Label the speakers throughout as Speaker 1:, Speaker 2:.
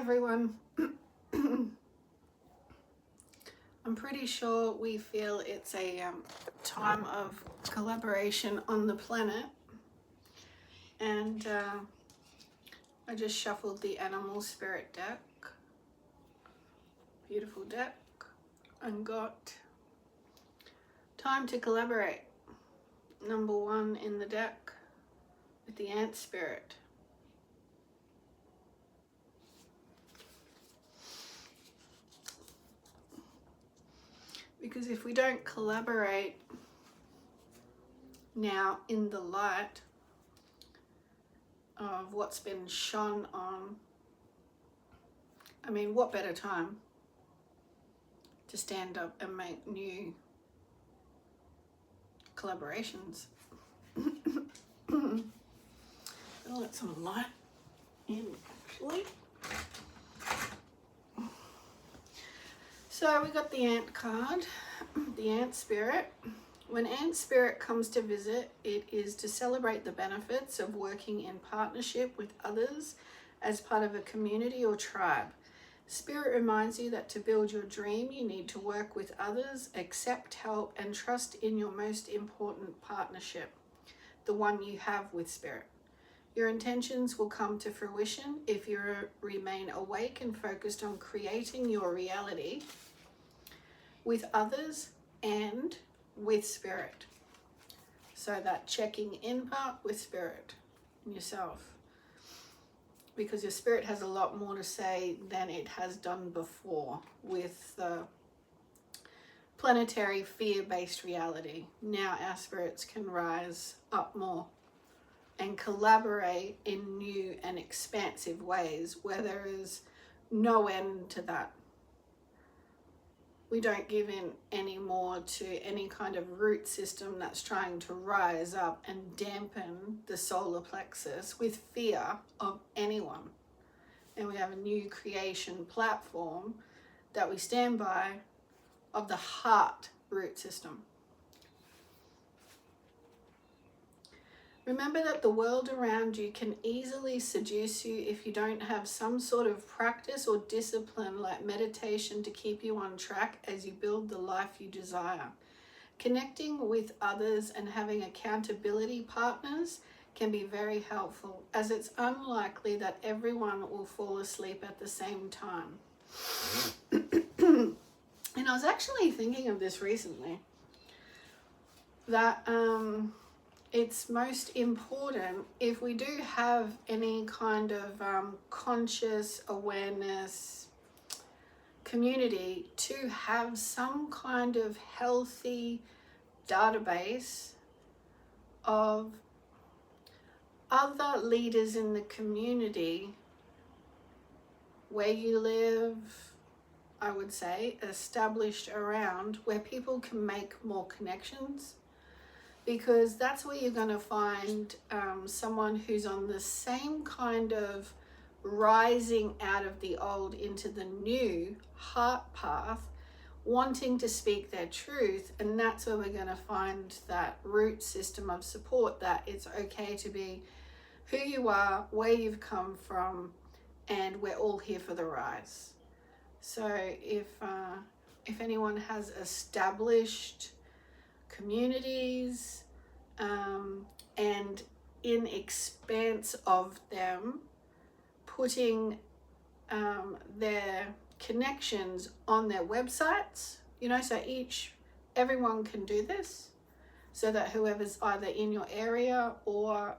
Speaker 1: everyone. I'm pretty sure we feel it's a time of collaboration on the planet, and I just shuffled the animal spirit deck, beautiful deck, and got time to collaborate. Number one in the deck with the ant spirit. Because if we don't collaborate now in the light of what's been shone on, I mean, what better time to stand up and make new collaborations? I'll let some light in, actually. So we got the ant card, the ant spirit. When ant spirit comes to visit, it is to celebrate the benefits of working in partnership with others as part of a community or tribe. Spirit reminds you that to build your dream, you need to work with others, accept help, and trust in your most important partnership, the one you have with spirit. Your intentions will come to fruition if you remain awake and focused on creating your reality with others and with spirit. So that checking in part with spirit and yourself, because your spirit has a lot more to say than it has done before with the planetary fear-based reality. Now our spirits can rise up more and collaborate in new and expansive ways where there is no end to that. We don't give in anymore to any kind of root system that's trying to rise up and dampen the solar plexus with fear of anyone. And we have a new creation platform that we stand by of the heart root system. Remember that the world around you can easily seduce you if you don't have some sort of practice or discipline like meditation to keep you on track as you build the life you desire. Connecting with others and having accountability partners can be very helpful, as it's unlikely that everyone will fall asleep at the same time. And I was actually thinking of this recently, that it's most important, if we do have any kind of conscious awareness community, to have some kind of healthy database of other leaders in the community where you live, I would say, established around, where people can make more connections. Because that's where you're going to find someone who's on the same kind of rising out of the old into the new heart path, wanting to speak their truth. And that's where we're going to find that root system of support, that it's okay to be who you are, where you've come from, and we're all here for the rise. So if anyone has established communities and in expanse of them, putting their connections on their websites, so everyone can do this, so that whoever's either in your area or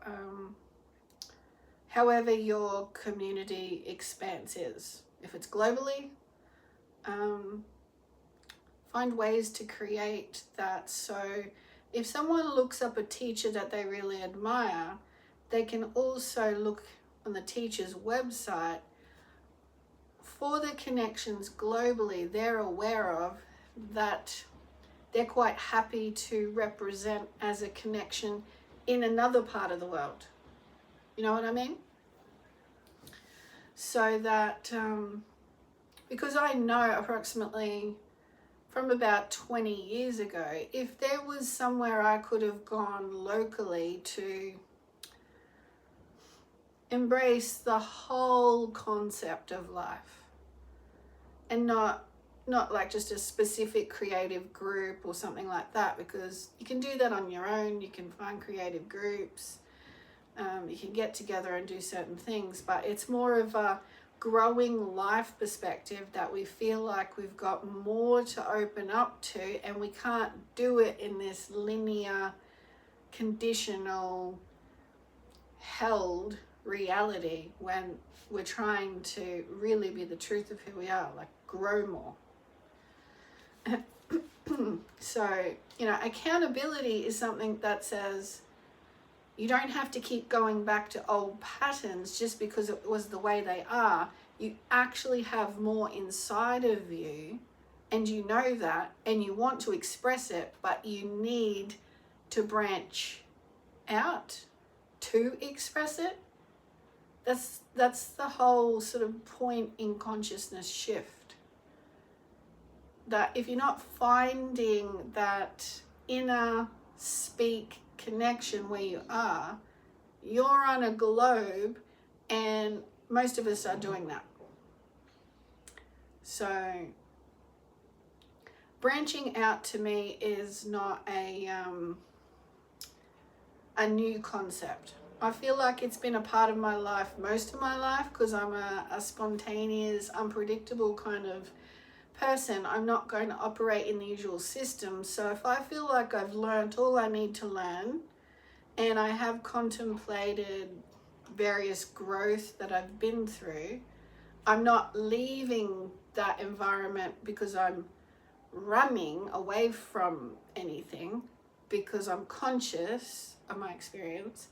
Speaker 1: however your community expanse is, if it's globally, find ways to create that. So if someone looks up a teacher that they really admire, they can also look on the teacher's website for the connections globally they're aware of, that they're quite happy to represent as a connection in another part of the world. You know what I mean? So that, because I know approximately from about 20 years ago, if there was somewhere I could have gone locally to embrace the whole concept of life, and not like just a specific creative group or something like that, because you can do that on your own. You can find creative groups, you can get together and do certain things, but it's more of a growing life perspective that we feel like we've got more to open up to, and we can't do it in this linear, conditional, held reality when we're trying to really be the truth of who we are, like grow more. So, accountability is something that says you don't have to keep going back to old patterns just because it was the way they are. You actually have more inside of you, and you know that, and you want to express it, but you need to branch out to express it. That's the whole sort of point in consciousness shift. That if you're not finding that inner speak connection where you are, you're on a globe, and most of us are doing that. So branching out to me is not a new concept. I feel like it's been a part of my life most of my life, because I'm a spontaneous, unpredictable kind of person. I'm not going to operate in the usual system. So if I feel like I've learned all I need to learn, and I have contemplated various growth that I've been through, I'm not leaving that environment because I'm running away from anything, because I'm conscious of my experience.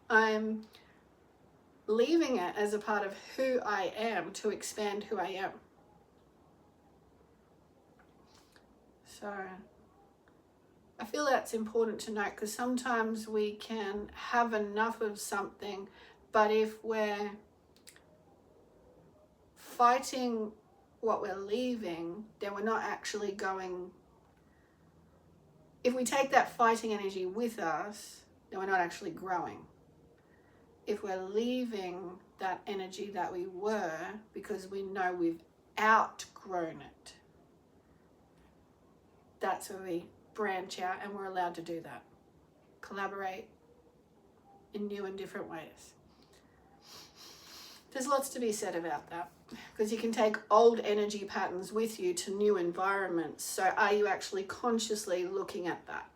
Speaker 1: I'm leaving it as a part of who I am to expand who I am. So I feel that's important to note, because sometimes we can have enough of something, but if we're fighting what we're leaving, then we're not actually going. If we take that fighting energy with us, then we're not actually growing. If we're leaving that energy that we were because we know we've outgrown it, that's where we branch out, and we're allowed to do that. Collaborate in new and different ways. There's lots to be said about that, because you can take old energy patterns with you to new environments. So are you actually consciously looking at that?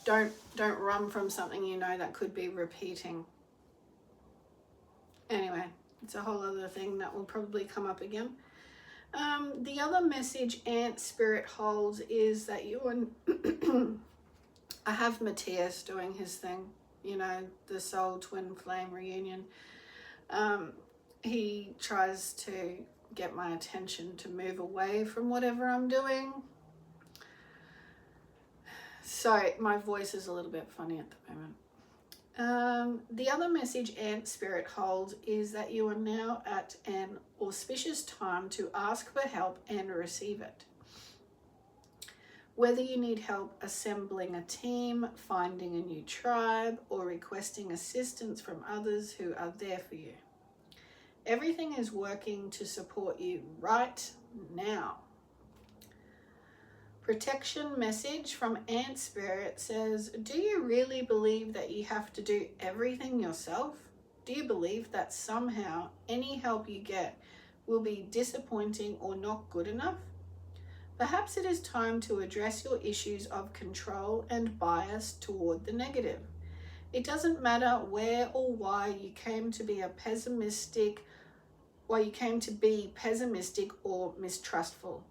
Speaker 1: Don't run from something that could be repeating. Anyway, it's a whole other thing that will probably come up again. The other message Ant Spirit holds is that you and I have Matthias doing his thing, the soul twin flame reunion. He tries to get my attention to move away from whatever I'm doing. So my voice is a little bit funny at the moment. The other message Ant Spirit holds is that you are now at an auspicious time to ask for help and receive it. Whether you need help assembling a team, finding a new tribe, or requesting assistance from others who are there for you, everything is working to support you right now. Protection message from Ant Spirit says, do you really believe that you have to do everything yourself? Do you believe that somehow any help you get will be disappointing or not good enough? Perhaps it is time to address your issues of control and bias toward the negative. It doesn't matter where or why you came to be pessimistic or mistrustful.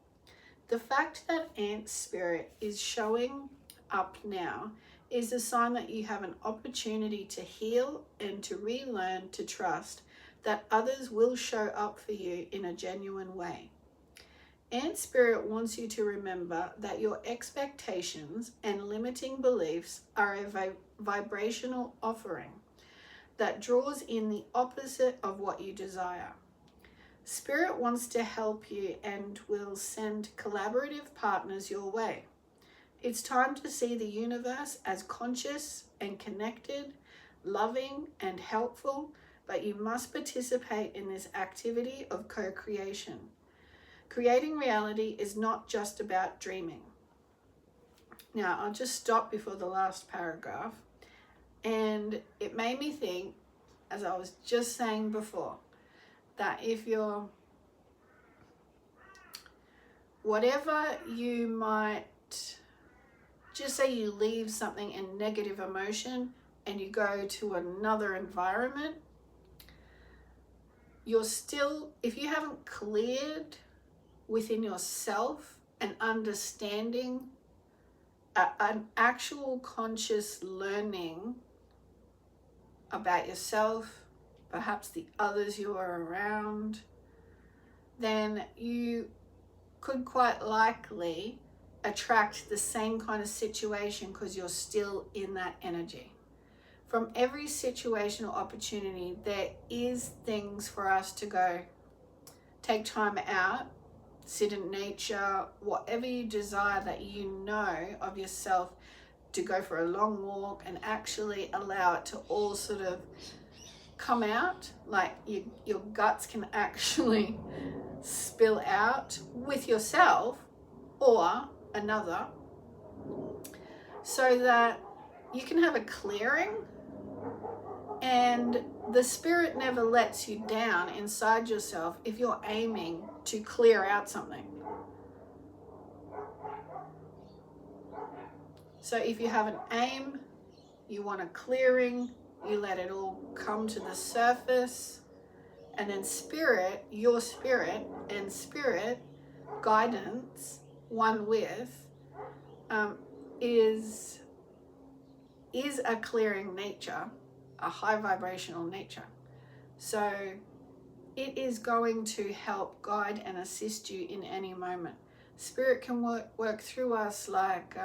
Speaker 1: The fact that Ant Spirit is showing up now is a sign that you have an opportunity to heal and to relearn to trust that others will show up for you in a genuine way. Ant Spirit wants you to remember that your expectations and limiting beliefs are a vibrational offering that draws in the opposite of what you desire. Spirit wants to help you and will send collaborative partners your way. It's time to see the universe as conscious and connected, loving, and helpful, but you must participate in this activity of co-creation. Creating reality is not just about dreaming. Now, I'll just stop before the last paragraph. And it made me think, as I was just saying before, that if you're, whatever you might, just say you leave something in negative emotion and you go to another environment, you're still, if you haven't cleared within yourself an understanding, an actual conscious learning about yourself, perhaps the others you are around, then you could quite likely attract the same kind of situation because you're still in that energy. From every situation or opportunity, there is things for us to go, take time out, sit in nature, whatever you desire that you know of yourself, to go for a long walk and actually allow it to all sort of come out, like your guts can actually spill out with yourself or another, so that you can have a clearing. And the spirit never lets you down inside yourself if you're aiming to clear out something. So if you have an aim, you want a clearing, you let it all come to the surface, and then spirit, your spirit and spirit guidance, one with, is a clearing nature, a high vibrational nature. So it is going to help guide and assist you in any moment. Spirit can work through us like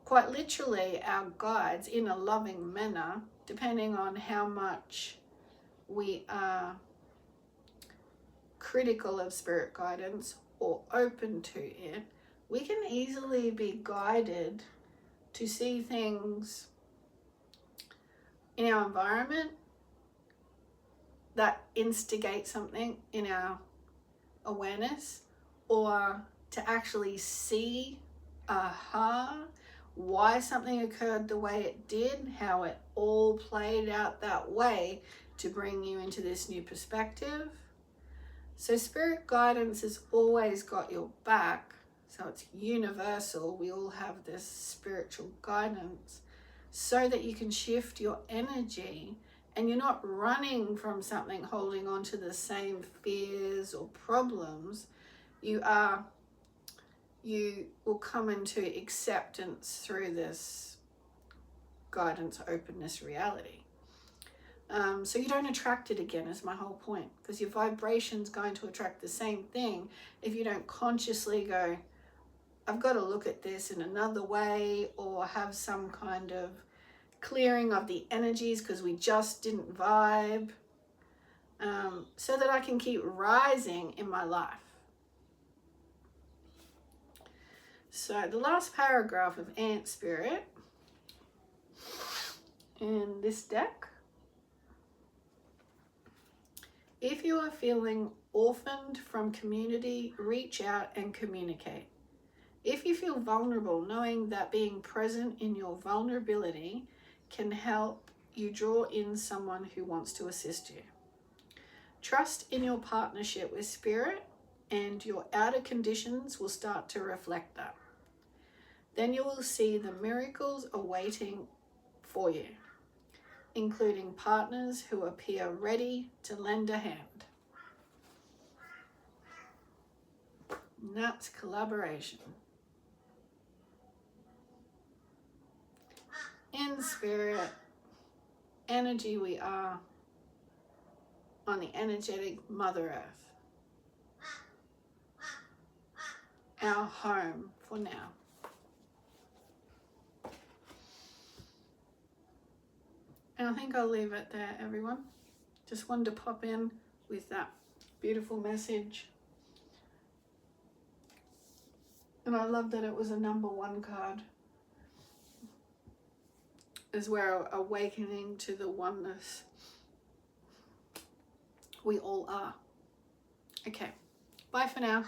Speaker 1: quite literally our guides in a loving manner, depending on how much we are critical of spirit guidance or open to it. We can easily be guided to see things in our environment that instigate something in our awareness, or to actually see why something occurred the way it did, how it all played out that way to bring you into this new perspective. So spirit guidance has always got your back. So it's universal. We all have this spiritual guidance so that you can shift your energy and you're not running from something, holding on to the same fears or problems. You will come into acceptance through this guidance, openness, reality. So you don't attract it again, is my whole point, because your vibration's going to attract the same thing if you don't consciously go, I've got to look at this in another way, or have some kind of clearing of the energies because we just didn't vibe, so that I can keep rising in my life. So the last paragraph of Ant Spirit in this deck: if you are feeling orphaned from community, reach out and communicate. If you feel vulnerable, knowing that being present in your vulnerability can help you draw in someone who wants to assist you. Trust in your partnership with spirit, and your outer conditions will start to reflect that. Then you will see the miracles awaiting for you, including partners who appear ready to lend a hand. And that's collaboration. In spirit, energy, we are on the energetic Mother Earth, our home for now. And I think I'll leave it there, everyone. Just wanted to pop in with that beautiful message. And I love that it was a number 1 card. as we're awakening to the oneness we all are. Okay, bye for now.